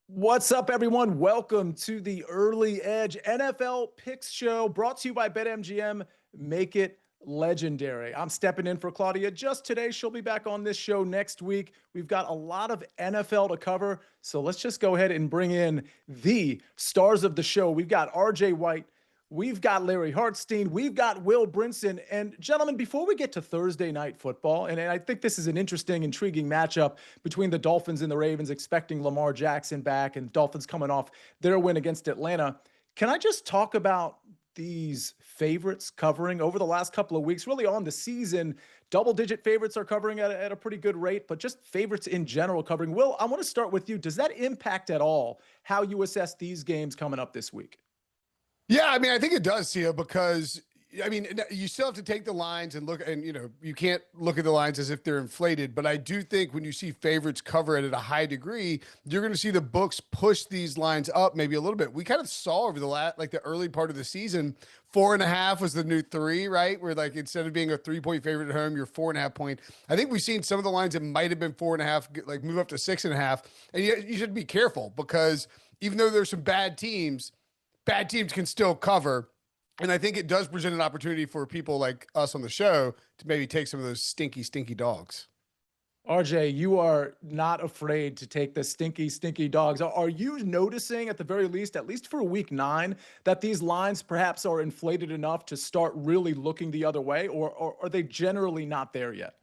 What's up, everyone? Welcome to the Early Edge NFL Picks Show, brought to you by BetMGM. Make it legendary. I'm stepping in for Claudia just today. She'll be back on this show next week. We've got a lot of NFL to cover, so let's just go ahead and bring in the stars of the show. We've got RJ White. We've got Larry Harstein. We've got Will Brinson. And gentlemen, before we get to Thursday night football, and I think this is an interesting, intriguing matchup between the Dolphins and the Ravens, expecting Lamar Jackson back and Dolphins coming off their win against Atlanta. Can I just talk about these favorites covering over the last couple of weeks, really on the season? Double-digit favorites are covering at a pretty good rate, but just favorites in general covering. Will, I want to start with you. Does that impact at all how you assess these games coming up this week? Yeah, I mean, I think it does, Sia, because, I mean, you still have to take the lines and look, and, you can't look at the lines as if they're inflated. But I do think when you see favorites cover it at a high degree, you're going to see the books push these lines up maybe a little bit. We kind of saw over the early part of the season, 4.5 was the new 3, right? Where instead of being a 3-point favorite at home, you're 4.5 point. I think we've seen some of the lines that might have been 4.5, move up to 6.5. And you should be careful, because even though there's some bad teams can still cover. And I think it does present an opportunity for people like us on the show to maybe take some of those stinky dogs. RJ, you are not afraid to take the stinky dogs. Are you noticing at the least for week 9, that these lines perhaps are inflated enough to start really looking the other way, or are they generally not there yet?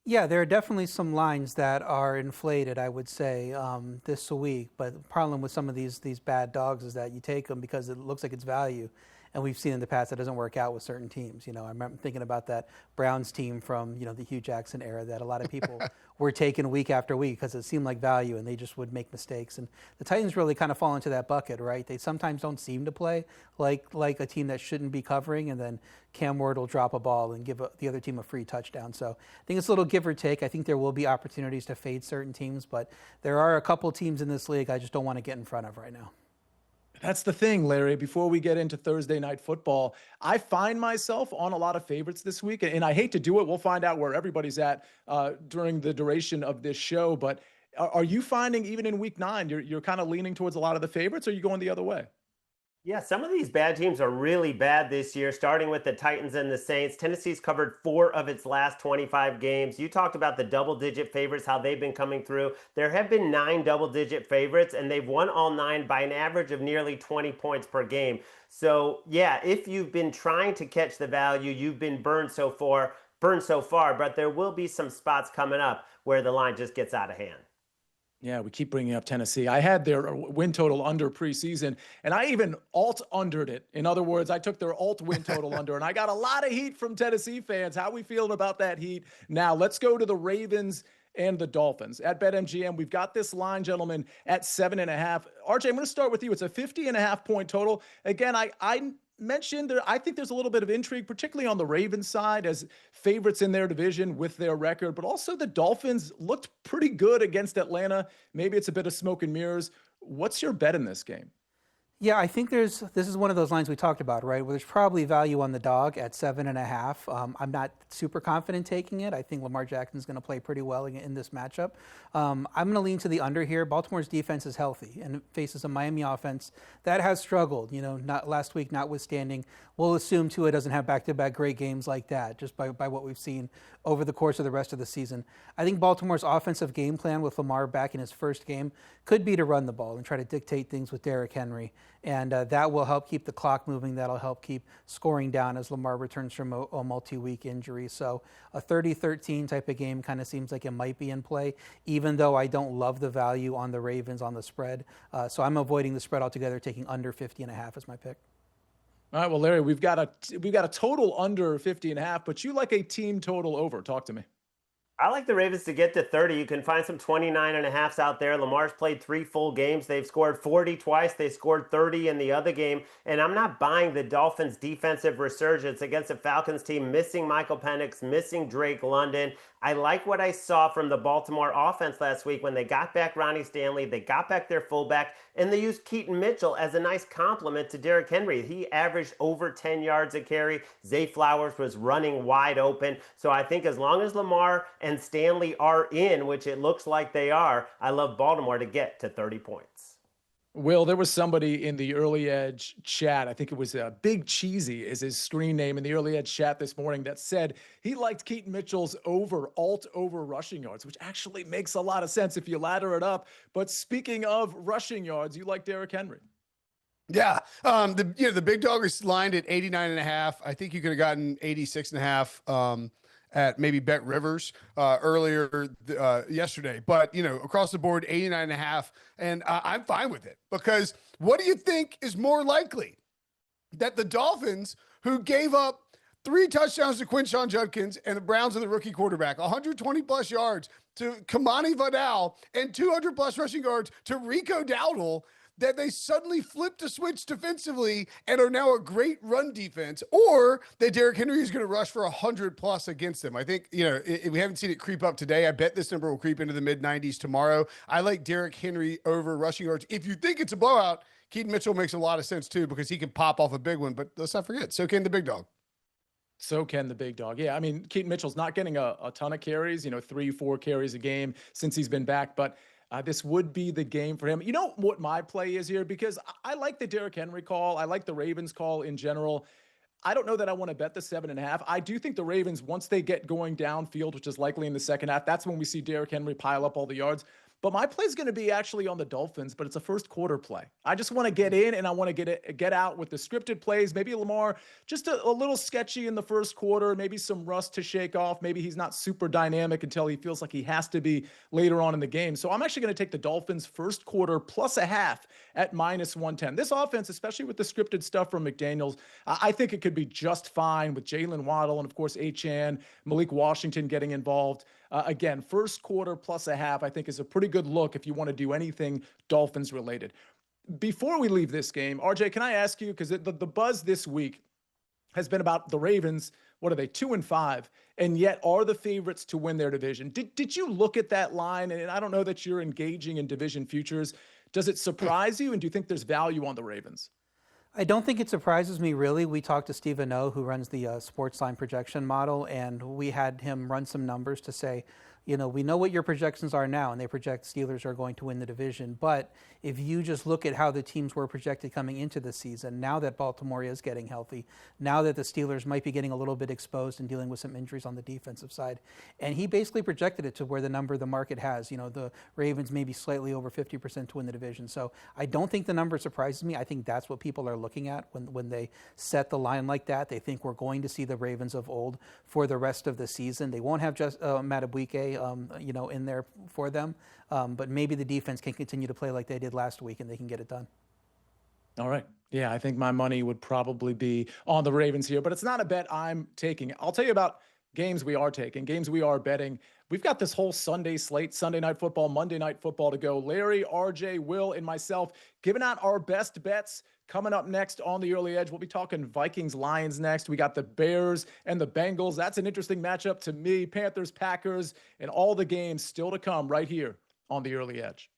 Yeah, there are definitely some lines that are inflated, I would say, this week. But the problem with some of these bad dogs is that you take them because it looks like it's value. And we've seen in the past that doesn't work out with certain teams. I remember thinking about that Browns team from, the Hugh Jackson era that a lot of people were taking week after week because it seemed like value and they just would make mistakes. And the Titans really kind of fall into that bucket, right? They sometimes don't seem to play like a team that shouldn't be covering, and then Cam Ward will drop a ball and give the other team a free touchdown. So I think it's a little give or take. I think there will be opportunities to fade certain teams, but there are a couple teams in this league I just don't want to get in front of right now. That's the thing, Larry. Before we get into Thursday night football, I find myself on a lot of favorites this week, and I hate to do it. We'll find out where everybody's at during the duration of this show. But are you finding even in week 9, you're kind of leaning towards a lot of the favorites, or are you going the other way? Yeah, some of these bad teams are really bad this year, starting with the Titans and the Saints. Tennessee's covered 4 of its last 25 games. You talked about the double-digit favorites, how they've been coming through. There have been 9 double-digit favorites, and they've won all 9 by an average of nearly 20 points per game. So, yeah, if you've been trying to catch the value, you've been burned so far, but there will be some spots coming up where the line just gets out of hand. Yeah, we keep bringing up Tennessee. I had their win total under preseason, and I even alt-undered it. In other words, I took their alt win total under, and I got a lot of heat from Tennessee fans. How are we feeling about that heat? Now, let's go to the Ravens and the Dolphins. At BetMGM, we've got this line, gentlemen, at 7.5. RJ, I'm going to start with you. It's a 50.5 point total. Again, I mentioned there, I think there's a little bit of intrigue, particularly on the Ravens side, as favorites in their division with their record, but also the Dolphins looked pretty good against Atlanta. Maybe it's a bit of smoke and mirrors. What's your bet in this game? Yeah, I think this is one of those lines we talked about, right? Where there's probably value on the dog at 7.5. I'm not super confident taking it. I think Lamar Jackson's going to play pretty well in this matchup. I'm going to lean to the under here. Baltimore's defense is healthy and faces a Miami offense that has struggled. Not last week, notwithstanding. We'll assume Tua doesn't have back-to-back great games like that, just by what we've seen over the course of the rest of the season. I think Baltimore's offensive game plan with Lamar back in his first game could be to run the ball and try to dictate things with Derrick Henry. And that will help keep the clock moving. That'll help keep scoring down as Lamar returns from a multi-week injury. So a 30-13 type of game kind of seems like it might be in play, even though I don't love the value on the Ravens on the spread. So I'm avoiding the spread altogether, taking under 50.5 as my pick. All right, well, Larry, we've got a total under 50.5, but you like a team total over. Talk to me. I like the Ravens to get to 30. You can find some 29.5s out there. Lamar's played 3 full games. They've scored 40 twice. They scored 30 in the other game. And I'm not buying the Dolphins' defensive resurgence against the Falcons team, missing Michael Penix, missing Drake London. I like what I saw from the Baltimore offense last week when they got back Ronnie Stanley, they got back their fullback, and they used Keaton Mitchell as a nice complement to Derrick Henry. He averaged over 10 yards a carry. Zay Flowers was running wide open. So I think as long as Lamar and Stanley are in, which it looks like they are, I love Baltimore to get to 30 points. Will, there was somebody in the Early Edge chat, I think it was Big Cheesy is his screen name in the Early Edge chat this morning, that said he liked Keaton Mitchell's over rushing yards, which actually makes a lot of sense if you ladder it up. But speaking of rushing yards, you like Derrick Henry. Yeah. The big dog is lined at 89.5. I think you could have gotten 86.5 at maybe Bet Rivers earlier yesterday. But, across the board, 89.5. And I'm fine with it, because what do you think is more likely? That the Dolphins, who gave up 3 touchdowns to Quinshon Judkins, and the Browns and the rookie quarterback, 120 plus yards to Kamani Vidal, and 200 plus rushing yards to Rico Dowdle, that they suddenly flipped a switch defensively and are now a great run defense, or that Derrick Henry is going to rush for 100 plus against them. I think, we haven't seen it creep up today. I bet this number will creep into the mid-90s tomorrow. I like Derrick Henry over rushing yards. If you think it's a blowout, Keaton Mitchell makes a lot of sense too, because he can pop off a big one, but let's not forget, so can the big dog. So can the big dog. Yeah, I mean, Keaton Mitchell's not getting a ton of carries, 3-4 carries a game since he's been back, but this would be the game for him. You know what my play is here? Because I like the Derrick Henry call. I like the Ravens call in general. I don't know that I want to bet the 7.5. I do think the Ravens, once they get going downfield, which is likely in the second half, that's when we see Derrick Henry pile up all the yards. But my play is going to be actually on the Dolphins, but it's a first quarter play. I just want to get in, and I want to get out with the scripted plays. Maybe Lamar just a little sketchy in the first quarter, maybe some rust to shake off. Maybe he's not super dynamic until he feels like he has to be later on in the game. So I'm actually going to take the Dolphins first quarter plus a half at -110. This offense, especially with the scripted stuff from McDaniels, I think it could be just fine with Jalen Waddle and, of course, Achane, Malik Washington getting involved. Again, first quarter plus a half, I think, is a pretty good look if you want to do anything Dolphins related. Before we leave this game, RJ, can I ask you, because the buzz this week has been about the Ravens. What are they, 2-5, and yet are the favorites to win their division? Did you look at that line? And I don't know that you're engaging in division futures. Does it surprise you, and do you think there's value on the Ravens? I don't think it surprises me, really. We talked to Stephen O, who runs the SportsLine projection model, and we had him run some numbers to say, we know what your projections are now, and they project Steelers are going to win the division. But if you just look at how the teams were projected coming into the season, now that Baltimore is getting healthy, now that the Steelers might be getting a little bit exposed and dealing with some injuries on the defensive side, and he basically projected it to where the number the market has, the Ravens maybe slightly over 50% to win the division. So I don't think the number surprises me. I think that's what people are looking at when they set the line like that. They think we're going to see the Ravens of old for the rest of the season. They won't have just Madubuike in there for them. But maybe the defense can continue to play like they did last week and they can get it done. All right. Yeah, I think my money would probably be on the Ravens here, but it's not a bet I'm taking. I'll tell you about games we are taking, games we are betting. We've got this whole Sunday slate, Sunday night football, Monday night football to go. Larry, RJ, Will, and myself giving out our best bets. Coming up next on the Early Edge, we'll be talking Vikings, Lions next. We got the Bears and the Bengals. That's an interesting matchup to me. Panthers, Packers, and all the games still to come right here on the Early Edge.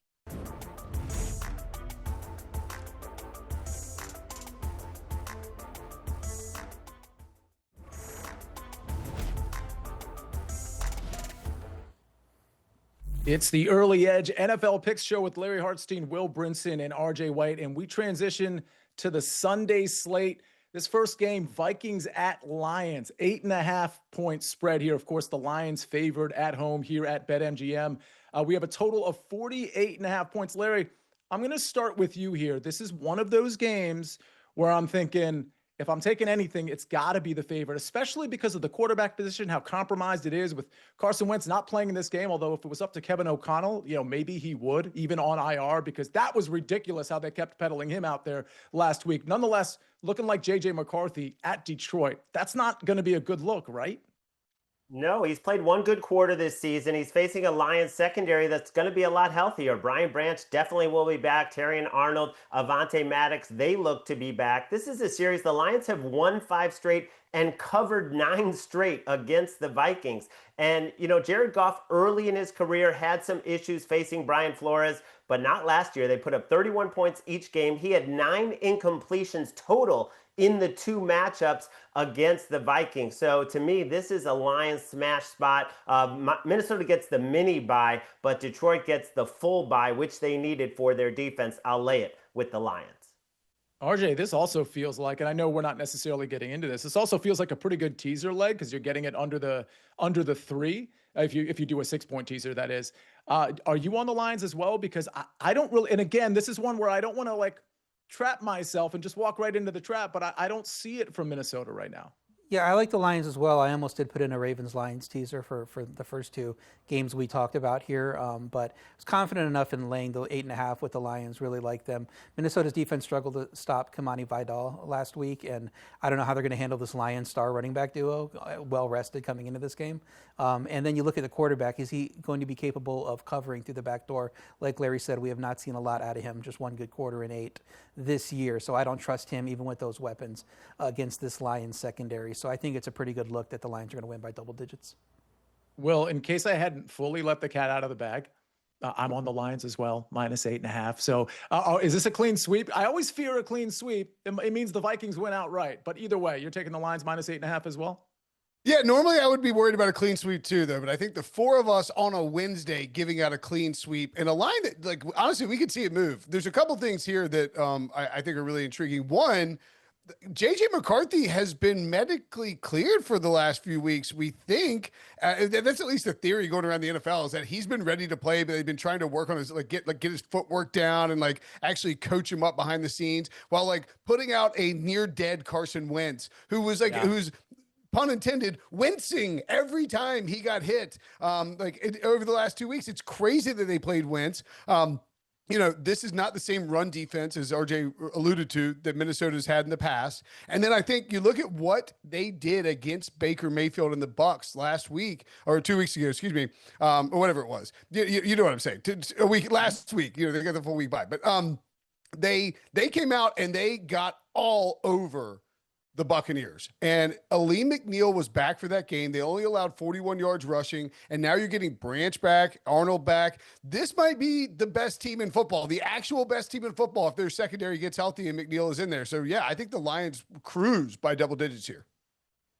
It's the Early Edge NFL Picks Show with Larry Harstein, Will Brinson, and RJ White, and we transition to the Sunday slate. This first game, Vikings at Lions, 8.5-point spread here. Of course, the Lions favored at home here at BetMGM. We have a total of 48.5 points. Larry, I'm going to start with you here. This is one of those games where I'm thinking, if I'm taking anything, it's got to be the favorite, especially because of the quarterback position, how compromised it is with Carson Wentz not playing in this game. Although if it was up to Kevin O'Connell, maybe he would, even on IR, because that was ridiculous how they kept peddling him out there last week. Nonetheless, looking like J.J. McCarthy at Detroit, that's not going to be a good look, right? No, he's played one good quarter this season. He's facing a Lions secondary that's going to be a lot healthier. Brian Branch definitely will be back. Terrion Arnold, Avonte Maddox, they look to be back. This is a series. The Lions have won 5 straight and covered 9 straight against the Vikings. And, Jared Goff early in his career had some issues facing Brian Flores, but not last year. They put up 31 points each game. He had 9 incompletions total in the 2 matchups against the Vikings. So to me, this is a Lions smash spot. Minnesota gets the mini bye, but Detroit gets the full bye, which they needed for their defense. I'll lay it with the Lions. RJ, this also feels like, and I know we're not necessarily getting into this, this also feels like a pretty good teaser leg because you're getting it under the 3. If you do a 6-point teaser, that is. Are you on the Lions as well? Because I don't really, and again, this is one where I don't want to like trap myself and just walk right into the trap, but I don't see it from Minnesota right now. Yeah, I like the Lions as well. I almost did put in a Ravens-Lions teaser for the first 2 games we talked about here, but I was confident enough in laying the 8.5 with the Lions. Really like them. Minnesota's defense struggled to stop Kamani Vidal last week, and I don't know how they're going to handle this Lions star running back duo, well rested coming into this game. And then you look at the quarterback. Is he going to be capable of covering through the back door? Like Larry said, we have not seen a lot out of him, just 1 good quarter in 8 this year. So I don't trust him even with those weapons against this Lions secondary. So I think it's a pretty good look that the Lions are going to win by double digits. Well, in case I hadn't fully let the cat out of the bag, I'm on the Lions as well, minus 8.5. So is this a clean sweep? I always fear a clean sweep. It means the Vikings win outright. But either way, you're taking the Lions minus 8.5 as well? Yeah, normally I would be worried about a clean sweep too, though. But I think the 4 of us on a Wednesday giving out a clean sweep and a line that, like, honestly, we could see it move. There's a couple things here that I think are really intriguing. One, JJ McCarthy has been medically cleared for the last few weeks. We think that's at least the theory going around the NFL is that he's been ready to play, but they've been trying to work on his get his footwork down and like actually coach him up behind the scenes while like putting out a near dead Carson Wentz, who was like who's pun intended, wincing every time he got hit. Over the last 2 weeks, it's crazy that they played Wentz. This is not the same run defense as RJ alluded to that Minnesota's had in the past. And then I think you look at what they did against Baker Mayfield and the Bucs last week or 2 weeks ago, excuse me, or whatever it was. You know what I'm saying? Last week, they got the full week bye, but they came out and they got all over the Buccaneers. And Ali McNeil was back for that game. They only allowed 41 yards rushing, and now you're getting Branch back, Arnold back. This might be the best team in football, the actual best team in football if their secondary gets healthy and McNeil is in there. So, yeah, I think the Lions cruise by double digits here.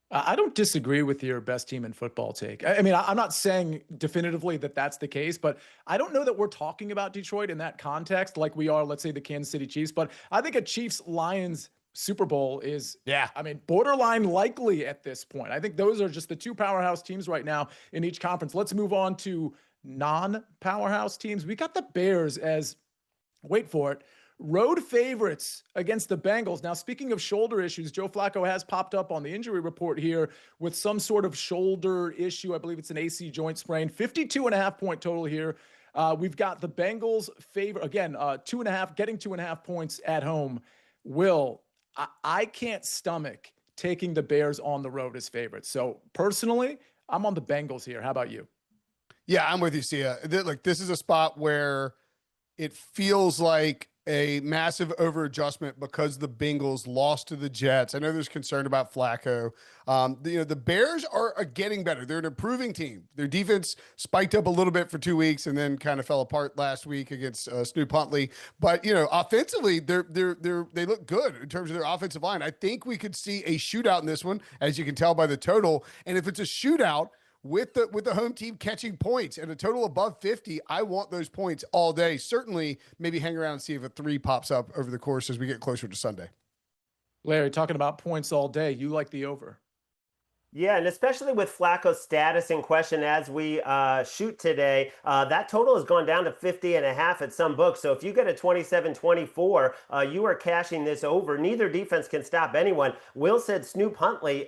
I don't disagree with your best team in football take. I mean, I'm not saying definitively that that's the case, but I don't know that we're talking about Detroit in that context like we are, let's say, the Kansas City Chiefs. But I think a Chiefs-Lions Super Bowl is, borderline likely at this point. I think those are just the 2 powerhouse teams right now in each conference. Let's move on to non-powerhouse teams. We got the Bears as, wait for it, road favorites against the Bengals. Now, speaking of shoulder issues, Joe Flacco has popped up on the injury report here with some sort of shoulder issue. I believe it's an AC joint sprain. 52.5 point total here. We've got the Bengals favor, again, 2.5, getting 2.5 points at home. I can't stomach taking the Bears on the road as favorites. So personally, I'm on the Bengals here. How about you? Yeah, I'm with you, Sia. This is a spot where it feels like a massive over-adjustment because the Bengals lost to the Jets. I know there's concern about Flacco. The Bears are getting better. They're an improving team. Their defense spiked up a little bit for 2 weeks and then kind of fell apart last week against Snoop Huntley. But offensively, they look good in terms of their offensive line. I think we could see a shootout in this one, as you can tell by the total. And if it's a shootout, with the home team catching points and a total above 50, I want those points all day. Certainly, maybe hang around and see if a 3 pops up over the course as we get closer to Sunday. Larry, talking about points all day, you like the over. Yeah, and especially with Flacco's status in question as we shoot today, that total has gone down to 50.5 at some books. So if you get a 27-24, you are cashing this over. Neither defense can stop anyone. Will said Snoop Huntley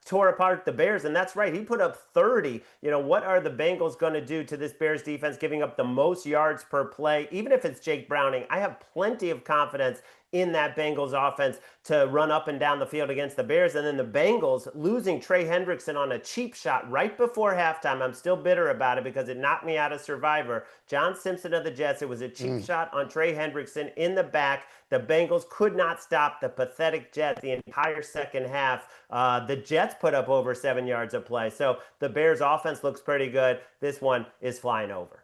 tore apart the Bears, and that's right. He put up 30. What are the Bengals going to do to this Bears defense, giving up the most yards per play? Even if it's Jake Browning, I have plenty of confidence in that Bengals offense to run up and down the field against the Bears. And then the Bengals losing Trey Hendrickson on a cheap shot right before halftime. I'm still bitter about it because it knocked me out of Survivor. John Simpson of the Jets. It was a cheap shot on Trey Hendrickson in the back. The Bengals could not stop the pathetic Jets the entire second half. The Jets put up over 7 yards of play. So the Bears offense looks pretty good. This one is flying over.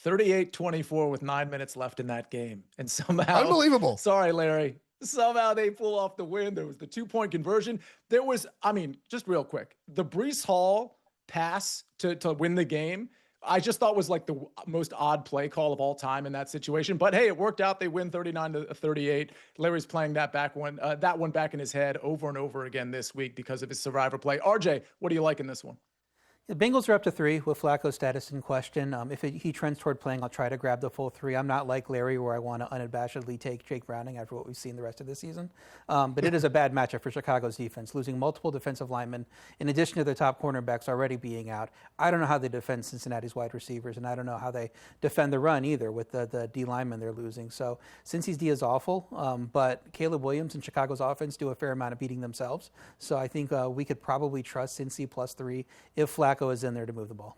38-24 with 9 minutes left in that game. And somehow, unbelievable. Sorry, Larry. Somehow they pull off the win. There was the 2-point conversion. There was, just real quick, the Breece Hall pass to win the game, I just thought was like the most odd play call of all time in that situation. But hey, it worked out. They win 39-38. Larry's playing that one back in his head over and over again this week because of his survivor play. RJ, what do you like in this one? The Bengals are up to 3 with Flacco's status in question. If he trends toward playing, I'll try to grab the full 3. I'm not like Larry where I want to unabashedly take Jake Browning after what we've seen the rest of the season. But it is a bad matchup for Chicago's defense, losing multiple defensive linemen in addition to their top cornerbacks already being out. I don't know how they defend Cincinnati's wide receivers, and I don't know how they defend the run either with the D linemen they're losing. So Cincy's D is awful, but Caleb Williams and Chicago's offense do a fair amount of beating themselves. So I think we could probably trust Cincy plus 3 if Flacco is in there to move the ball.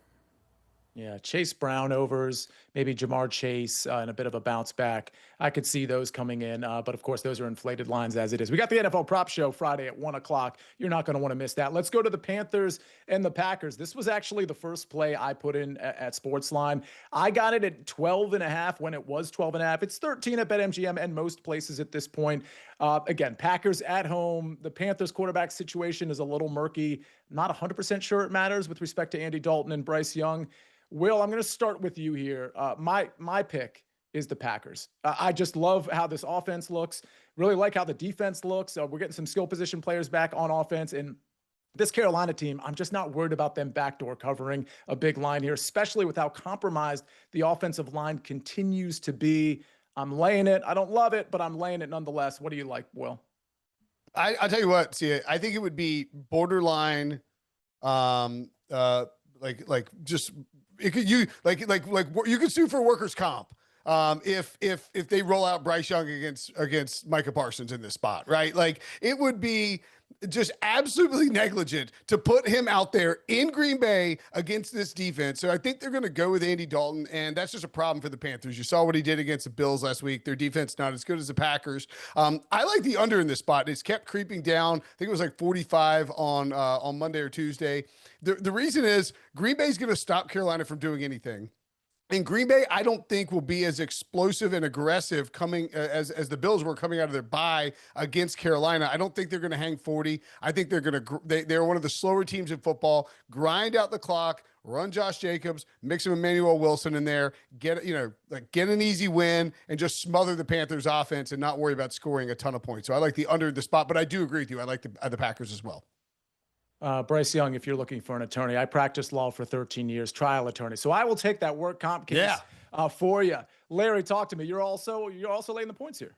Yeah, Chase Brown overs, maybe Jamar Chase and a bit of a bounce back. I could see those coming in, but of course, those are inflated lines as it is. We got the NFL Prop Show Friday at 1 o'clock. You're not going to want to miss that. Let's go to the Panthers and the Packers. This was actually the first play I put in at SportsLine. I got it at 12.5 when it was 12.5. It's 13 at BetMGM and most places at this point. Again, Packers at home. The Panthers quarterback situation is a little murky. Not 100% sure it matters with respect to Andy Dalton and Bryce Young. Will, I'm going to start with you here. My pick is the Packers. I just love how this offense looks. Really like how the defense looks. We're getting some skill position players back on offense. And this Carolina team, I'm just not worried about them backdoor covering a big line here, especially with how compromised the offensive line continues to be. I'm laying it. I don't love it, but I'm laying it nonetheless. What do you like, Will? I'll tell you what, Sia, I think it would be borderline, just it could you could sue for workers' comp if they roll out Bryce Young against Micah Parsons in this spot, right? Like it would be just absolutely negligent to put him out there in Green Bay against this defense. So I think they're going to go with Andy Dalton, and that's just a problem for the Panthers. You saw what he did against the Bills last week. Their defense not as good as the Packers. I like the under in this spot. It's kept creeping down. I think it was like 45 on Monday or Tuesday. The reason is Green Bay's going to stop Carolina from doing anything. And Green Bay, I don't think will be as explosive and aggressive coming as the Bills were coming out of their bye against Carolina. I don't think they're going to hang 40. I think they're one of the slower teams in football. Grind out the clock, run Josh Jacobs, mix some Emmanuel Wilson in there, get an easy win, and just smother the Panthers' offense and not worry about scoring a ton of points. So I like the under the spot, but I do agree with you. I like the Packers as well. Bryce Young, if you're looking for an attorney, I practiced law for 13 years, trial attorney. So I will take that work comp case for you. Larry, talk to me. You're also laying the points here.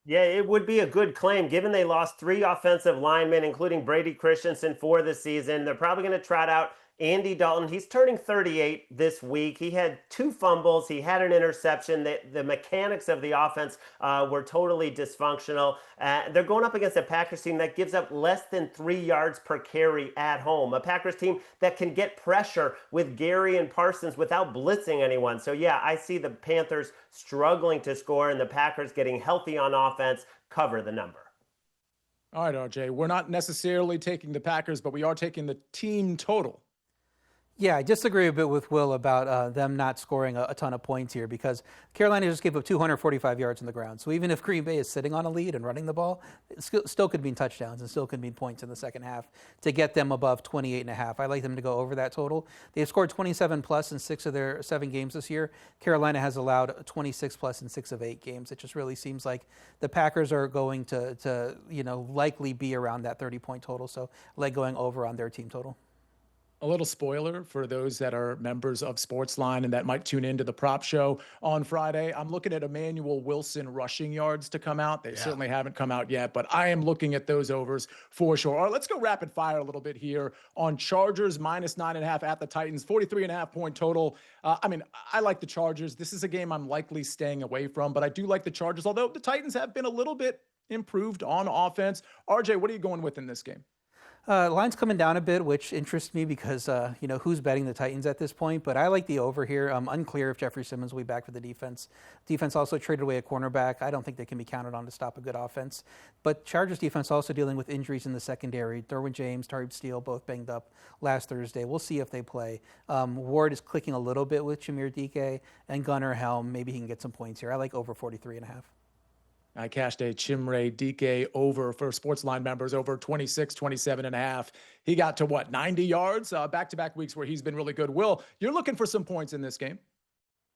Yeah, it would be a good claim given they lost 3 offensive linemen, including Brady Christensen for the season. They're probably going to trot out Andy Dalton. He's turning 38 this week. He had 2 fumbles. He had an interception. The mechanics of the offense were totally dysfunctional. They're going up against a Packers team that gives up less than 3 yards per carry at home. A Packers team that can get pressure with Gary and Parsons without blitzing anyone. So yeah, I see the Panthers struggling to score and the Packers getting healthy on offense cover the number. All right, RJ, we're not necessarily taking the Packers, but we are taking the team total. Yeah, I disagree a bit with Will about them not scoring a ton of points here because Carolina just gave up 245 yards on the ground. So even if Green Bay is sitting on a lead and running the ball, it still could mean touchdowns and still could mean points in the second half to get them above 28.5. I like them to go over that total. They've scored 27 plus in 6 of their 7 games this year. Carolina has allowed 26 plus in 6 of 8 games. It just really seems like the Packers are going to likely be around that 30-point total. So I like going over on their team total. A little spoiler for those that are members of SportsLine and that might tune into the prop show on Friday. I'm looking at Emmanuel Wilson rushing yards to come out. They certainly haven't come out yet, but I am looking at those overs for sure. All right, let's go rapid fire a little bit here on Chargers minus 9.5 at the Titans, 43.5 point total. I like the Chargers. This is a game I'm likely staying away from, but I do like the Chargers, although the Titans have been a little bit improved on offense. RJ, what are you going with in this game? Line's coming down a bit, which interests me because, who's betting the Titans at this point? But I like the over here. Unclear if Jeffrey Simmons will be back for the defense. Defense also traded away a cornerback. I don't think they can be counted on to stop a good offense. But Chargers defense also dealing with injuries in the secondary. Derwin James, Tariq Steele, both banged up last Thursday. We'll see if they play. Ward is clicking a little bit with Shamir Dike and Gunnar Helm. Maybe he can get some points here. I like over 43.5. I cashed a Chimere Dike over for SportsLine members over 27.5. He got to 90 yards back-to-back weeks where he's been really good. Will, you're looking for some points in this game.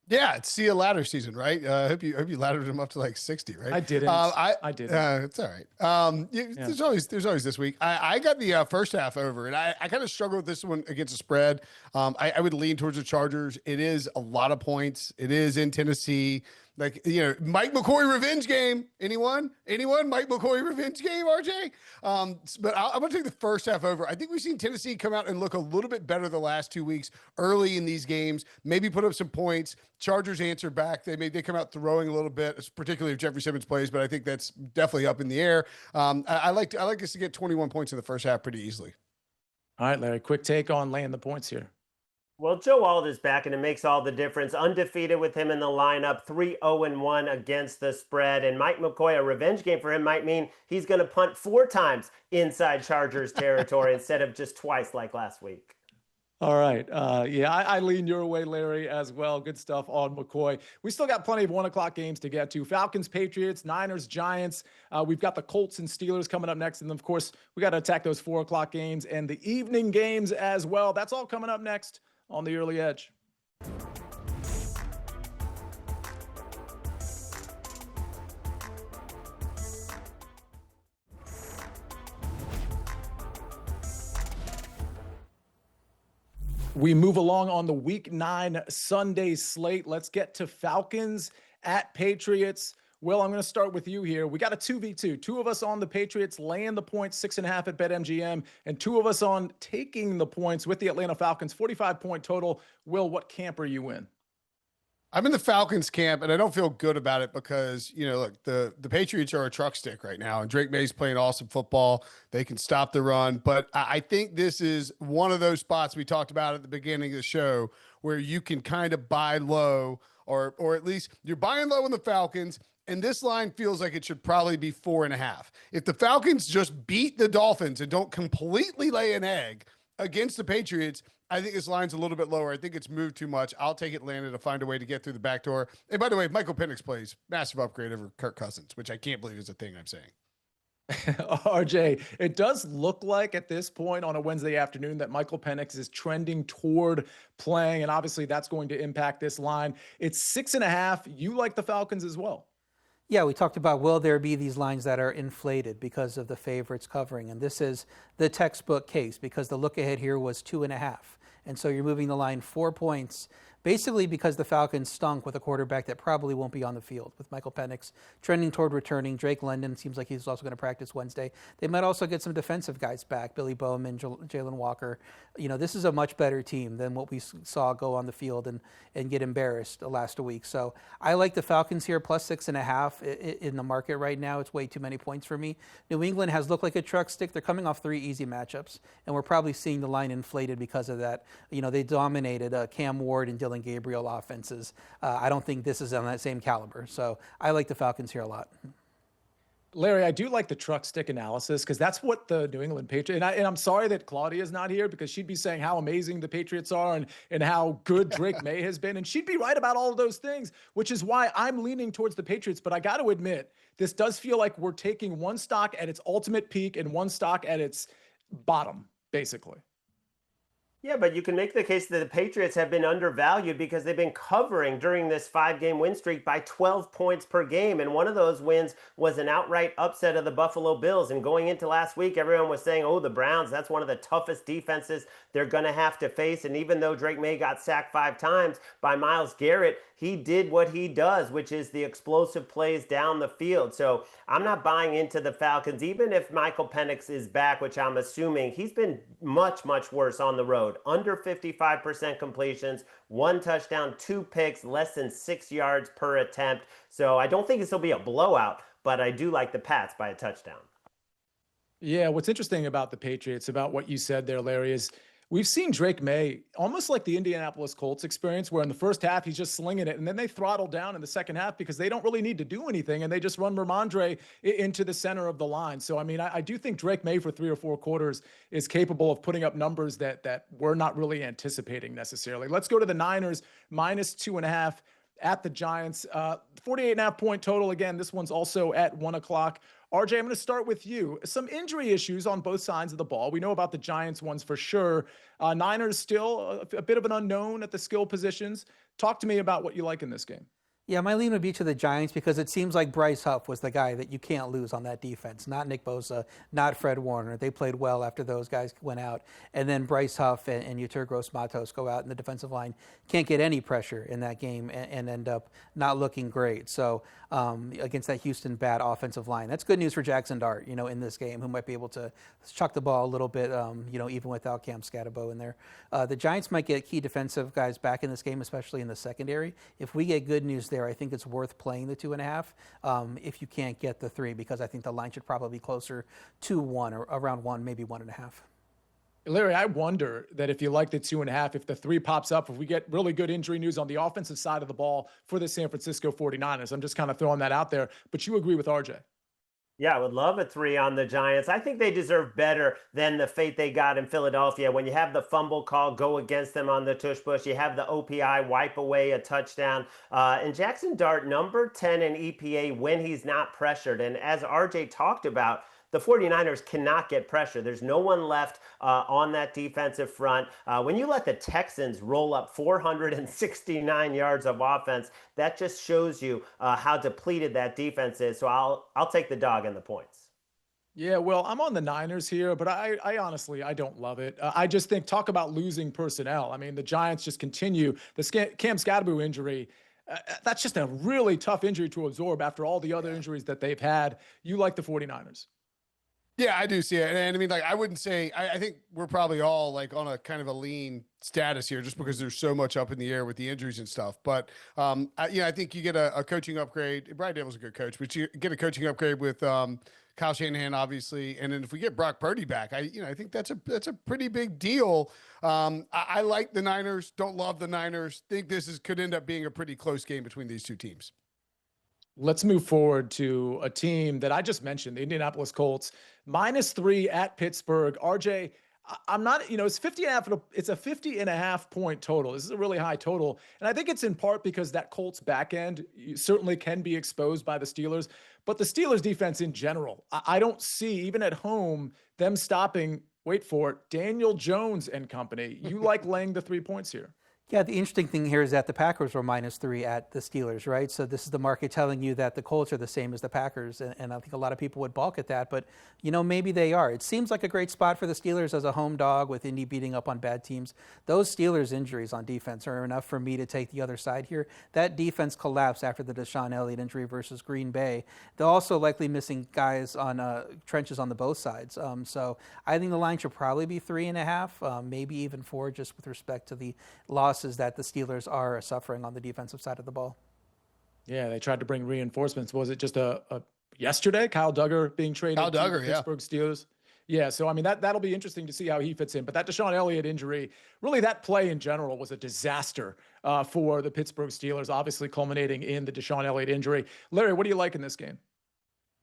Yeah, it's Sia ladder season, right? I hope you laddered him up to 60, right? I didn't. I didn't. It's all right. There's always this week. I got the first half over, and I kind of struggled with this one against the spread. I would lean towards the Chargers. It is a lot of points. It is in Tennessee. Mike McCoy revenge game. Anyone? Mike McCoy revenge game, RJ? But I'm going to take the first half over. I think we've seen Tennessee come out and look a little bit better the last 2 weeks early in these games, maybe put up some points. Chargers answer back. They come out throwing a little bit, particularly if Jeffrey Simmons plays, but I think that's definitely up in the air. I like us to get 21 points in the first half pretty easily. All right, Larry, quick take on laying the points here. Well, Joe Alt is back, and it makes all the difference. Undefeated with him in the lineup, 3-0-1 against the spread. And Mike McCoy, a revenge game for him might mean he's going to punt 4 times inside Chargers territory instead of just twice like last week. All right. I lean your way, Larry, as well. Good stuff on McCoy. We still got plenty of 1 o'clock games to get to. Falcons, Patriots, Niners, Giants. We've got the Colts and Steelers coming up next. And, of course, we got to attack those 4 o'clock games and the evening games as well. That's all coming up next on the Early Edge. We move along on the Week 9 Sunday slate. Let's get to Falcons at Patriots. Will, I'm going to start with you here. We got a 2v2. 2 of us on the Patriots laying the points, 6.5 at BetMGM, and 2 of us on taking the points with the Atlanta Falcons, 45-point total. Will, what camp are you in? I'm in the Falcons camp, and I don't feel good about it because, look, the Patriots are a truck stick right now, and Drake May's playing awesome football. They can stop the run, but I think this is one of those spots we talked about at the beginning of the show where you can kind of buy low, or at least you're buying low in the Falcons. And this line feels like it should probably be 4.5. If the Falcons just beat the Dolphins and don't completely lay an egg against the Patriots, I think this line's a little bit lower. I think it's moved too much. I'll take Atlanta to find a way to get through the back door. And by the way, if Michael Penix plays, massive upgrade over Kirk Cousins, which I can't believe is a thing I'm saying. RJ, it does look like at this point on a Wednesday afternoon that Michael Penix is trending toward playing, and obviously that's going to impact this line. It's 6.5. You like the Falcons as well. Yeah, we talked about will there be these lines that are inflated because of the favorites covering, and this is the textbook case because the look ahead here was 2.5, and so you're moving the line 4 points basically because the Falcons stunk with a quarterback that probably won't be on the field, with Michael Penix trending toward returning. Drake London seems like he's also going to practice Wednesday. They might also get some defensive guys back, Billy Bowman, Jalen Walker. This is a much better team than what we saw go on the field and get embarrassed last week. So I like the Falcons here, plus 6.5 in the market right now. It's way too many points for me. New England has looked like a truck stick. They're coming off 3 easy matchups, and we're probably seeing the line inflated because of that. They dominated Cam Ward and Dylan Gabriel offenses. I don't think this is on that same caliber. So I like the Falcons here a lot. Larry, I do like the truck stick analysis because that's what the New England Patriots, and I'm sorry that Claudia's not here because she'd be saying how amazing the Patriots are and how good Drake May has been. And she'd be right about all of those things, which is why I'm leaning towards the Patriots. But I got to admit, this does feel like we're taking one stock at its ultimate peak and one stock at its bottom, basically. Yeah, but you can make the case that the Patriots have been undervalued because they've been covering during this 5-game win streak by 12 points per game. And one of those wins was an outright upset of the Buffalo Bills. And going into last week, everyone was saying, the Browns, that's one of the toughest defenses they're going to have to face. And even though Drake May got sacked 5 times by Myles Garrett, he did what he does, which is the explosive plays down the field. So I'm not buying into the Falcons, even if Michael Penix is back, which I'm assuming. He's been much, much worse on the road. Under 55% completions, 1 touchdown, 2 picks, less than 6 yards per attempt. So I don't think this will be a blowout, but I do like the Pats by a touchdown. Yeah, what's interesting about the Patriots, about what you said there, Larry, is we've seen Drake May almost like the Indianapolis Colts experience, where in the first half he's just slinging it, and then they throttle down in the second half because they don't really need to do anything, and they just run Ramondre into the center of the line. So, I mean, I do think Drake May for 3 or 4 quarters is capable of putting up numbers that we're not really anticipating necessarily. Let's go to the Niners, -2.5 at the Giants. 48.5 point total. Again, this one's also at 1 o'clock. RJ, I'm going to start with you. Some injury issues on both sides of the ball. We know about the Giants ones for sure. Niners still a bit of an unknown at the skill positions. Talk to me about what you like in this game. Yeah, my lean would be to the Giants because it seems like Bryce Huff was the guy that you can't lose on that defense. Not Nick Bosa, not Fred Warner. They played well after those guys went out. And then Bryce Huff and Yetur Gross-Matos go out, and the defensive line can't get any pressure in that game and end up not looking great. So against that Houston bad offensive line, that's good news for Jackson Dart, in this game, who might be able to chuck the ball a little bit, even without Cam Scatterbo in there. The Giants might get key defensive guys back in this game, especially in the secondary. If we get good news there, I think it's worth playing the 2.5 if you can't get the 3, because I think the line should probably be closer to 1 or around 1, maybe 1.5. Larry, I wonder that if you like the 2.5, if the 3 pops up, if we get really good injury news on the offensive side of the ball for the San Francisco 49ers. I'm just kind of throwing that out there, but you agree with RJ. Yeah, I would love a 3 on the Giants. I think they deserve better than the fate they got in Philadelphia. When you have the fumble call go against them on the tush push, you have the OPI wipe away a touchdown. And Jackson Dart, number 10 in EPA when he's not pressured. And as RJ talked about, the 49ers cannot get pressure. There's no one left on that defensive front. When you let the Texans roll up 469 yards of offense, that just shows you how depleted that defense is. So I'll take the dog and the points. Yeah, well, I'm on the Niners here, but I honestly, I don't love it. I just think, talk about losing personnel. I mean, the Giants just continue. The Cam Scatterbo injury, that's just a really tough injury to absorb after all the other injuries that they've had. You like the 49ers? Yeah, I do see it. And I mean, like, I wouldn't say, I think we're probably all like on a kind of a lean status here just because there's so much up in the air with the injuries and stuff. But, I think you get a coaching upgrade. Brian Daboll's a good coach, but you get a coaching upgrade with Kyle Shanahan, obviously. And then if we get Brock Purdy back, I think that's a pretty big deal. I like the Niners, don't love the Niners. Think this could end up being a pretty close game between these two teams. Let's move forward to a team that I just mentioned, the Indianapolis Colts, -3 at Pittsburgh. RJ, I'm not, it's 50.5. It's a 50.5 point total. This is a really high total. And I think it's in part because that Colts back end certainly can be exposed by the Steelers, but the Steelers defense in general, I don't see, even at home, them stopping, wait for it, Daniel Jones and company. You like laying the 3 points here? Yeah, the interesting thing here is that the Packers were -3 at the Steelers, right? So this is the market telling you that the Colts are the same as the Packers, and I think a lot of people would balk at that, but maybe they are. It seems like a great spot for the Steelers as a home dog with Indy beating up on bad teams. Those Steelers injuries on defense are enough for me to take the other side here. That defense collapsed after the Deshaun Elliott injury versus Green Bay. They're also likely missing guys on trenches on the both sides. So I think the line should probably be 3.5, maybe even 4, just with respect to the losses that the Steelers are suffering on the defensive side of the ball. Yeah, they tried to bring reinforcements. Was it just a yesterday? Kyle Duggar being traded to the Pittsburgh Steelers? Yeah, so I mean that'll be interesting to see how he fits in. But that Deshaun Elliott injury, really that play in general was a disaster for the Pittsburgh Steelers, obviously culminating in the Deshaun Elliott injury. Larry, what do you like in this game?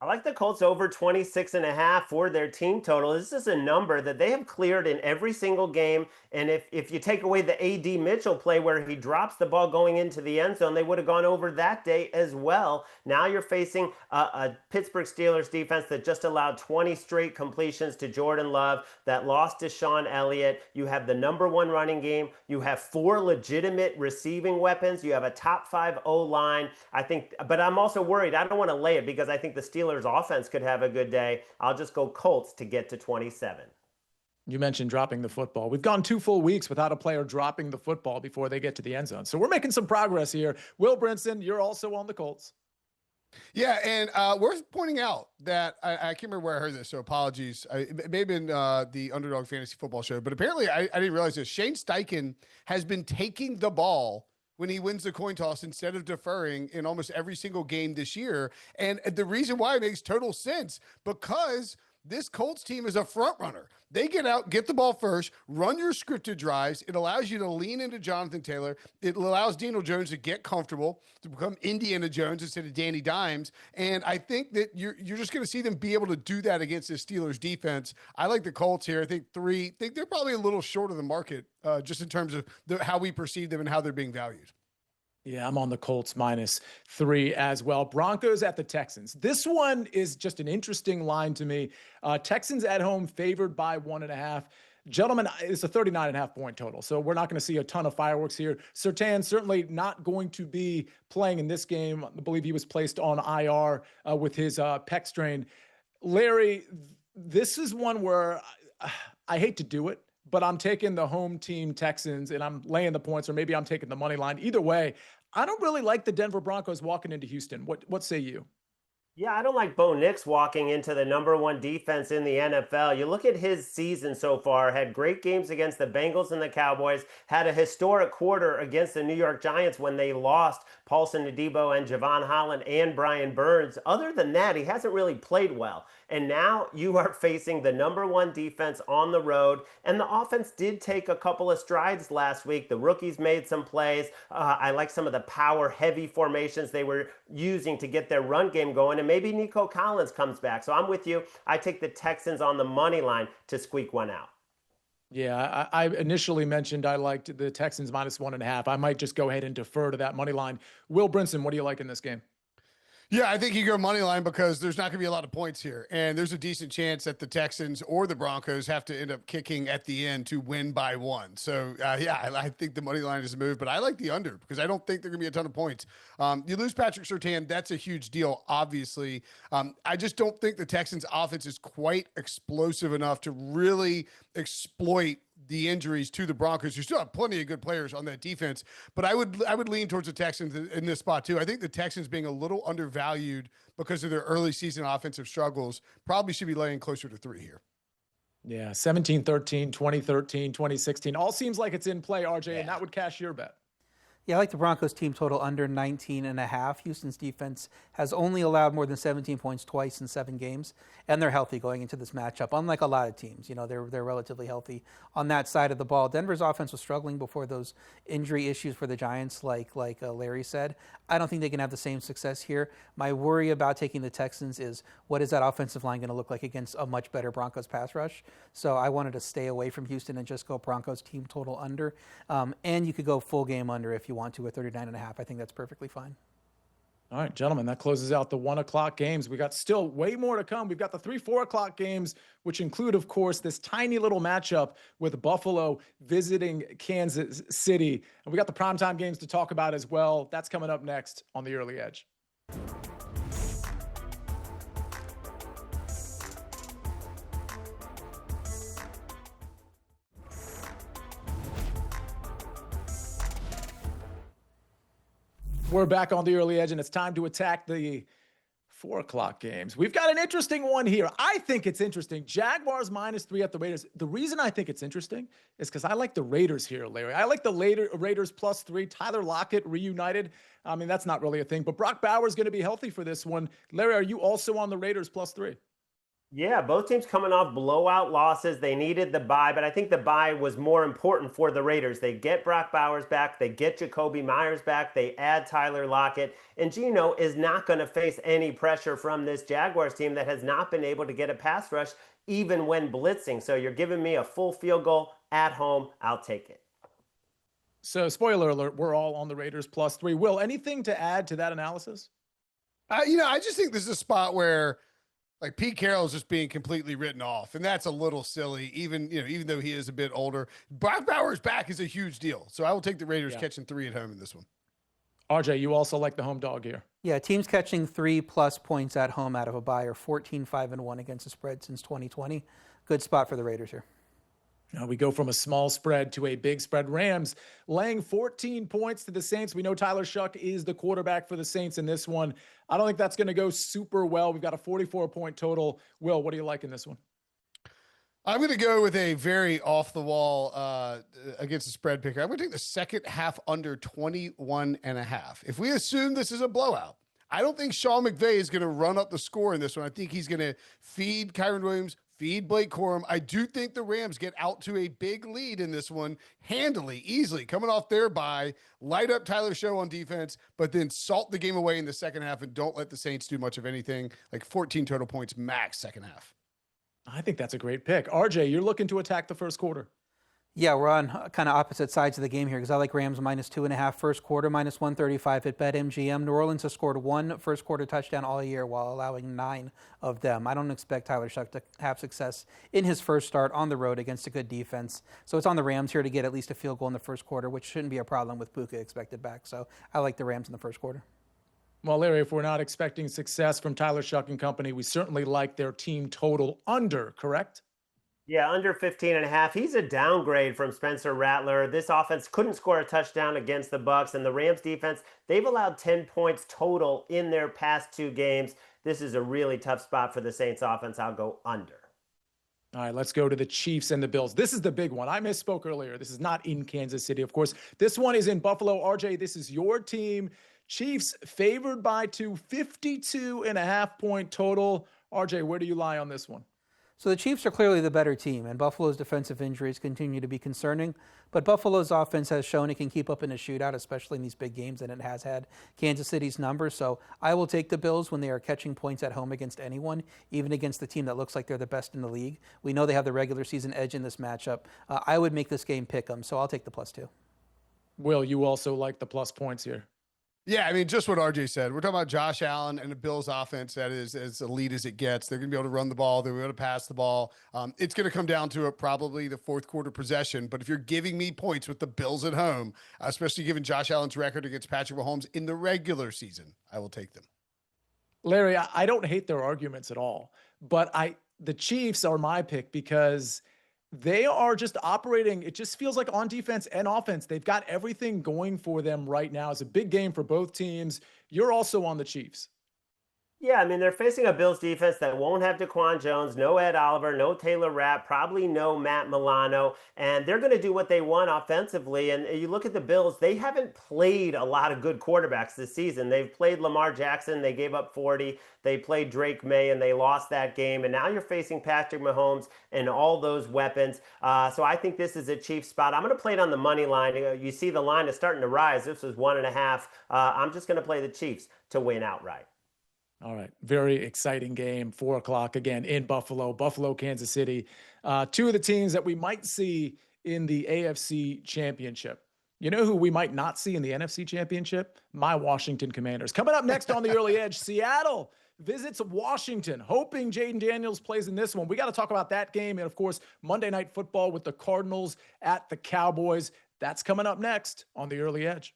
I like the Colts over 26.5 for their team total. This is a number that they have cleared in every single game. And if you take away the A.D. Mitchell play where he drops the ball going into the end zone, they would have gone over that day as well. Now you're facing a Pittsburgh Steelers defense that just allowed 20 straight completions to Jordan Love, that lost to Deshaun Elliott. You have the number 1 running game. You have 4 legitimate receiving weapons. You have a top 5 O-line. But I'm also worried. I don't want to lay it because I think the Steelers offense could have a good day. I'll just go Colts to get to 27. You mentioned dropping the football. We've gone 2 full weeks without a player dropping the football before they get to the end zone. So we're making some progress here. Will Brinson, you're also on the Colts. Yeah, and worth pointing out that I can't remember where I heard this, so apologies. It may have been the Underdog Fantasy Football Show, but apparently I didn't realize this. Shane Steichen has been taking the ball when he wins the coin toss instead of deferring in almost every single game this year. And the reason why it makes total sense, because this Colts team is a front runner. They get out, get the ball first, run your scripted drives. It allows you to lean into Jonathan Taylor. It allows Daniel Jones to get comfortable, to become Indiana Jones instead of Danny Dimes. And I think that you're just going to see them be able to do that against the Steelers defense. I like the Colts here. I think they're probably a little short of the market just in terms of how we perceive them and how they're being valued. Yeah, I'm on the Colts -3 as well. Broncos at the Texans. This one is just an interesting line to me. Texans at home favored by 1.5. Gentlemen, it's a 39.5 point total, so we're not going to see a ton of fireworks here. Surtain certainly not going to be playing in this game. I believe he was placed on IR with his pec strain. Larry, this is one where I hate to do it, but I'm taking the home team Texans and I'm laying the points, or maybe I'm taking the money line. Either way, I don't really like the Denver Broncos walking into Houston. What say you? Yeah, I don't like Bo Nix walking into the #1 defense in the NFL. You look at his season so far, had great games against the Bengals and the Cowboys, had a historic quarter against the New York Giants when they lost Paulson Adebo and Javon Holland and Brian Burns. Other than that, he hasn't really played well. And now you are facing the #1 defense on the road. And the offense did take a couple of strides last week. The rookies made some plays. I like some of the power-heavy formations they were using to get their run game going. And maybe Nico Collins comes back. So I'm with you. I take the Texans on the money line to squeak one out. Yeah, I initially mentioned I liked the Texans -1.5. I might just go ahead and defer to that money line. Will Brinson, what do you like in this game? Yeah, I think you go money line because there's not going to be a lot of points here. And there's a decent chance that the Texans or the Broncos have to end up kicking at the end to win by 1. So, I think the money line is a move, but I like the under because I don't think there are going to be a ton of points. You lose Patrick Surtain, that's a huge deal, obviously. I just don't think the Texans offense is quite explosive enough to really exploit the injuries to the Broncos. You still have plenty of good players on that defense, but I would lean towards the Texans in this spot too. I think the Texans being a little undervalued because of their early season offensive struggles probably should be laying closer to 3 here. Yeah, 17-13, 2013, 2016. All seems like it's in play, RJ, and that would cash your bet. Yeah, I like the Broncos team total under 19.5. Houston's defense has only allowed more than 17 points twice in 7 games, and they're healthy going into this matchup. Unlike a lot of teams, they're relatively healthy on that side of the ball. Denver's offense was struggling before those injury issues for the Giants, like Larry said. I don't think they can have the same success here. My worry about taking the Texans is what is that offensive line going to look like against a much better Broncos pass rush? So I wanted to stay away from Houston and just go Broncos team total under. And you could go full game under if you want to at 39.5. I think that's perfectly fine. All right, gentlemen, that closes out the 1 o'clock games. We got still way more to come. We've got the 3, 4 o'clock games, which include, of course, this tiny little matchup with Buffalo visiting Kansas City. And we got the primetime games to talk about as well. That's coming up next on the Early Edge. We're back on the Early Edge, and it's time to attack the 4 o'clock games. We've got an interesting one here. I think it's interesting. Jaguars -3 at the Raiders. The reason I think it's interesting is because I like the Raiders here, Larry. I like the Raiders +3. Tyler Lockett reunited. I mean, that's not really a thing, but Brock Bowers going to be healthy for this one. Larry, are you also on the Raiders +3? Yeah, both teams coming off blowout losses. They needed the bye, but I think the bye was more important for the Raiders. They get Brock Bowers back. They get Jacoby Myers back. They add Tyler Lockett. And Geno is not going to face any pressure from this Jaguars team that has not been able to get a pass rush even when blitzing. So you're giving me a full field goal at home. I'll take it. So spoiler alert, we're all on the Raiders +3. Will, anything to add to that analysis? I just think this is a spot where like Pete Carroll is just being completely written off, and that's a little silly. Even though he is a bit older, Brock Bowers back is a huge deal. So I will take the Raiders catching 3 at home in this one. RJ, you also like the home dog here. Yeah, teams catching 3+ points at home out of a bye are 14-5-1 against the spread since 2020. Good spot for the Raiders here. Now we go from a small spread to a big spread. Rams laying 14 points to the Saints. We know Tyler Shuck is the quarterback for the Saints in this one. I don't think that's going to go super well. We've got a 44-point total. Will, what do you like in this one? I'm going to go with a very off-the-wall against the spread picker. I'm going to take the second half under 21.5. If we assume this is a blowout, I don't think Sean McVay is going to run up the score in this one. I think he's going to feed Kyron Williams, feed Blake Corum. I do think the Rams get out to a big lead in this one handily, easily, coming off their bye, light up Tyler Show on defense, but then salt the game away in the second half and don't let the Saints do much of anything, like 14 total points max second half. I think that's a great pick. RJ, you're looking to attack the first quarter. Yeah, we're on kind of opposite sides of the game here because I like Rams -2.5 first quarter, -135 at BetMGM. New Orleans has scored 1 first quarter touchdown all year while allowing 9 of them. I don't expect Tyler Shuck to have success in his first start on the road against a good defense. So it's on the Rams here to get at least a field goal in the first quarter, which shouldn't be a problem with Puka expected back. So I like the Rams in the first quarter. Well, Larry, if we're not expecting success from Tyler Shuck and company, we certainly like their team total under, correct? Yeah, under 15.5. He's a downgrade from Spencer Rattler. This offense couldn't score a touchdown against the Bucs, and the Rams defense, they've allowed 10 points total in their past 2 games. This is a really tough spot for the Saints offense. I'll go under. All right, let's go to the Chiefs and the Bills. This is the big one. I misspoke earlier. This is not in Kansas City, of course. This one is in Buffalo. RJ, this is your team. Chiefs favored by 2, 52.5 point total. RJ, where do you lie on this one? So the Chiefs are clearly the better team, and Buffalo's defensive injuries continue to be concerning. But Buffalo's offense has shown it can keep up in a shootout, especially in these big games, and it has had Kansas City's numbers. So I will take the Bills when they are catching points at home against anyone, even against the team that looks like they're the best in the league. We know they have the regular season edge in this matchup. I would make this game pick 'em, so I'll take the +2. Will, you also like the plus points here? Yeah, I mean, just what RJ said. We're talking about Josh Allen and the Bills offense that is as elite as it gets. They're going to be able to run the ball. They're going to be able to pass the ball. It's going to come down to probably the fourth quarter possession. But if you're giving me points with the Bills at home, especially given Josh Allen's record against Patrick Mahomes in the regular season, I will take them. Larry, I don't hate their arguments at all, but the Chiefs are my pick because they are just operating. It just feels like on defense and offense, they've got everything going for them right now. It's a big game for both teams. You're also on the Chiefs. Yeah, I mean, they're facing a Bills defense that won't have DaQuan Jones, no Ed Oliver, no Taylor Rapp, probably no Matt Milano, and they're going to do what they want offensively. And you look at the Bills, they haven't played a lot of good quarterbacks this season. They've played Lamar Jackson, they gave up 40. They played Drake May, and they lost that game. And now you're facing Patrick Mahomes and all those weapons. So I think this is a Chiefs spot. I'm going to play it on the money line. You see the line is starting to rise. This was 1.5. I'm just going to play the Chiefs to win outright. All right. Very exciting game. 4 o'clock again in Buffalo, Kansas City. 2 of the teams that we might see in the AFC Championship. You know who we might not see in the NFC Championship? My Washington Commanders. Coming up next on the Early Edge, Seattle visits Washington, hoping Jaden Daniels plays in this one. We got to talk about that game. And, of course, Monday Night Football with the Cardinals at the Cowboys. That's coming up next on the Early Edge.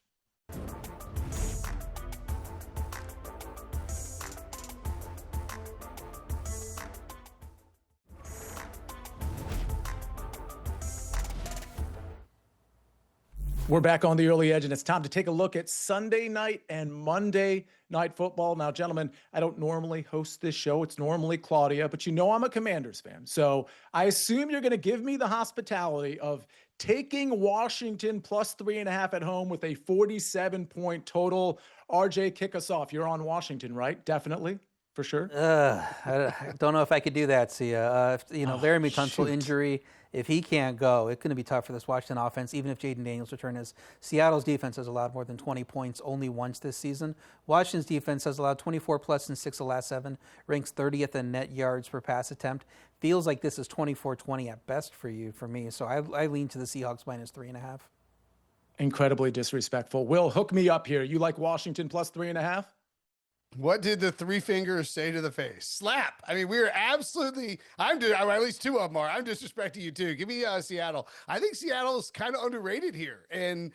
We're back on the Early Edge, and it's time to take a look at Sunday night and Monday Night Football. Now, gentlemen, I don't normally host this show. It's normally Claudia, but you know I'm a Commanders fan. So I assume you're going to give me the hospitality of taking Washington plus 3.5 at home with a 47-point total. RJ, kick us off. You're on Washington, right? Definitely. For sure. I don't know if I could do that, Sia. Laramie Tunsil injury, if he can't go, it's going to be tough for this Washington offense, even if Jaden Daniels return is. Seattle's defense has allowed more than 20 points only once this season. Washington's defense has allowed 24 plus in 6 of the last 7, ranks 30th in net yards per pass attempt. Feels like this is 24-20 at best for me. So I lean to the Seahawks minus 3.5. Incredibly disrespectful. Will, hook me up here. You like Washington plus 3.5? What did the 3 fingers say to the face? Slap. I mean, we're absolutely, at least 2 of them are. I'm disrespecting you too. Give me Seattle. I think Seattle's kind of underrated here. And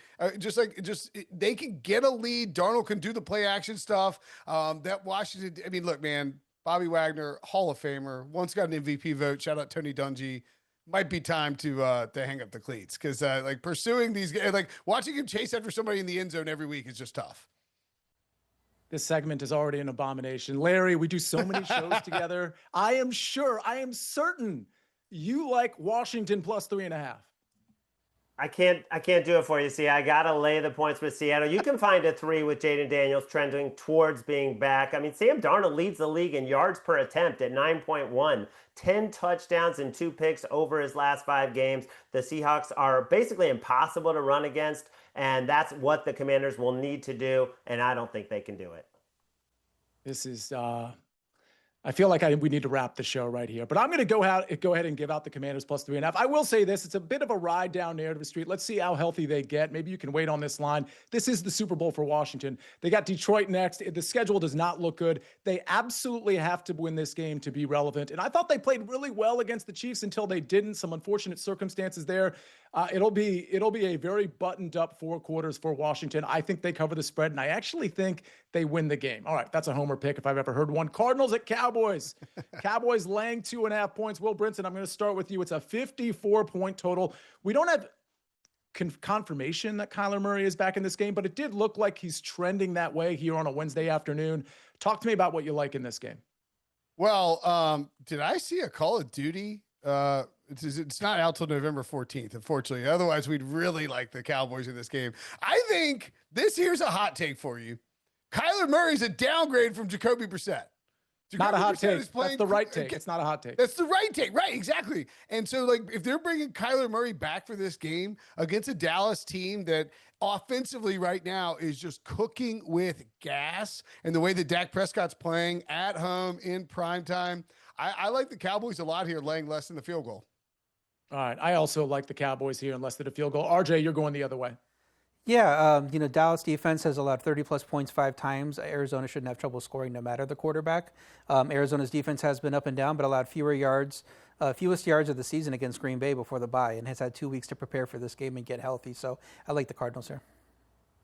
they can get a lead. Darnold can do the play action stuff. That Washington, I mean, look, man, Bobby Wagner, Hall of Famer, once got an MVP vote. Shout out Tony Dungy. Might be time to hang up the cleats because pursuing these, watching him chase after somebody in the end zone every week is just tough. This segment is already an abomination. Larry, we do so many shows together. I am certain you like Washington plus 3.5. I can't do it for you. See, I got to lay the points with Seattle. You can find a 3 with Jaden Daniels trending towards being back. I mean, Sam Darnold leads the league in yards per attempt at 9.1, 10 touchdowns and 2 picks over his last 5 games. The Seahawks are basically impossible to run against, and that's what the Commanders will need to do, and I don't think they can do it. This is I feel like we need to wrap the show right here, but I'm going to go ahead and give out the Commanders plus 3.5. I will say this, it's a bit of a ride down narrative street. Let's see how healthy they get. Maybe you can wait on this line. This is the Super Bowl for Washington. They got Detroit next. The schedule does not look good. They absolutely have to win this game to be relevant. And I thought they played really well against the Chiefs until they didn't. Some unfortunate circumstances there. It'll be a very buttoned up 4 quarters for Washington. I think they cover the spread, and I actually think they win the game. All right, that's a homer pick if I've ever heard one. Cardinals at Cowboys. Cowboys laying 2.5 points. Will Brinson, I'm going to start with you. It's a 54-point total. We don't have confirmation that Kyler Murray is back in this game, but it did look like he's trending that way here on a Wednesday afternoon. Talk to me about what you like in this game. Well, did I see a Call of Duty? It's not out till November 14th, unfortunately. Otherwise, we'd really like the Cowboys in this game. I think here's a hot take for you. Kyler Murray's a downgrade from Jacoby Brissett. Not a hot take. That's the right take. It's not a hot take. That's the right take. Right, exactly. And so, like, if they're bringing Kyler Murray back for this game against a Dallas team that offensively right now is just cooking with gas, and the way that Dak Prescott's playing at home in primetime, I like the Cowboys a lot here, laying less than the field goal. All right. I also like the Cowboys here and less than a field goal. RJ, you're going the other way. Yeah, Dallas defense has allowed 30-plus points 5 times. Arizona shouldn't have trouble scoring no matter the quarterback. Arizona's defense has been up and down, but allowed fewest yards of the season against Green Bay before the bye, and has had 2 weeks to prepare for this game and get healthy. So I like the Cardinals here.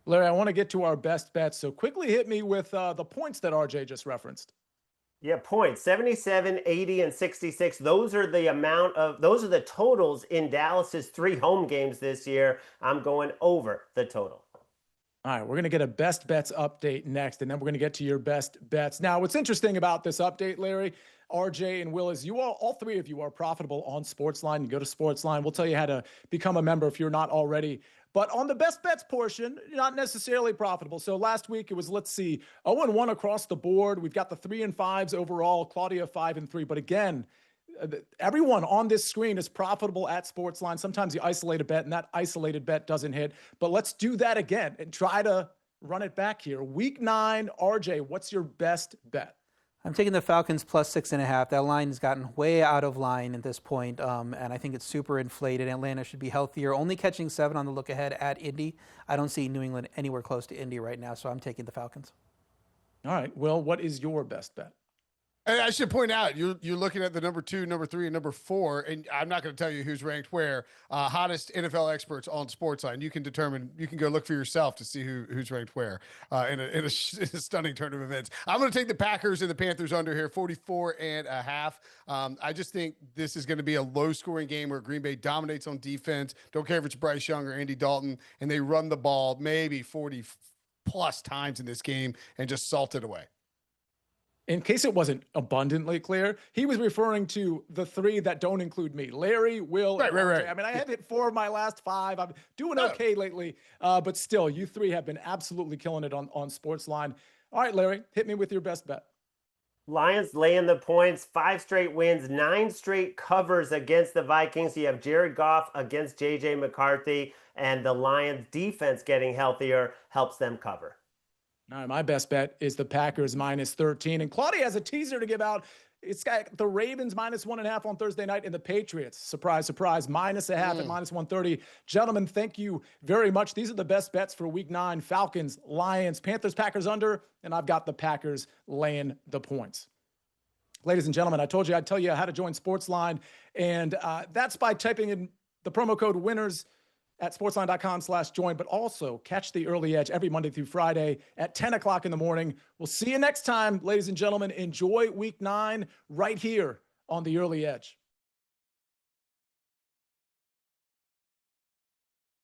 Larry, I want to get to our best bets, so quickly hit me with the points that RJ just referenced. Yeah, points 77, 80, and 66. Those are the totals in Dallas's 3 home games this year. I'm going over the total. All right, we're going to get a best bets update next, and then we're going to get to your best bets. Now, what's interesting about this update, Larry, RJ, and Will, is all 3 of you are profitable on SportsLine. You go to SportsLine. We'll tell you how to become a member if you're not already. But on the best bets portion, not necessarily profitable. So last week it was, 0-1 across the board. We've got the 3 and 5s overall. Claudia 5 and 3. But again, everyone on this screen is profitable at SportsLine. Sometimes you isolate a bet and that isolated bet doesn't hit. But let's do that again and try to run it back here. Week 9, RJ, what's your best bet? I'm taking the Falcons plus 6.5. That line has gotten way out of line at this point, and I think it's super inflated. Atlanta should be healthier. Only catching 7 on the look ahead at Indy. I don't see New England anywhere close to Indy right now, so I'm taking the Falcons. All right. Will, what is your best bet? And I should point out, you're looking at the number 2, number 3, and number 4, and I'm not going to tell you who's ranked where. Hottest NFL experts on SportsLine. You can go look for yourself to see who's ranked where in a stunning turn of events. I'm going to take the Packers and the Panthers under here, 44.5. I just think this is going to be a low-scoring game where Green Bay dominates on defense. Don't care if it's Bryce Young or Andy Dalton, and they run the ball maybe 40-plus times in this game and just salt it away. In case it wasn't abundantly clear, he was referring to the 3 that don't include me. Larry, Will, right. I mean, I have hit 4 of my last 5. I'm doing okay lately, but still, you 3 have been absolutely killing it on SportsLine. All right, Larry, hit me with your best bet. Lions laying the points, 5 straight wins, 9 straight covers against the Vikings. You have Jared Goff against J.J. McCarthy, and the Lions defense getting healthier helps them cover. All right, my best bet is the Packers minus 13. And Claudia has a teaser to give out. It's got the Ravens minus 1.5 on Thursday night and the Patriots, surprise, surprise, minus 0.5 at minus 130. Gentlemen, thank you very much. These are the best bets for week 9. Falcons, Lions, Panthers, Packers under, and I've got the Packers laying the points. Ladies and gentlemen, I told you I'd tell you how to join SportsLine, and that's by typing in the promo code WINNERS at sportsline.com/join, but also catch the early edge every Monday through Friday at 10 o'clock in the morning. We'll see you next time, ladies and gentlemen. Enjoy week 9 right here on the early edge.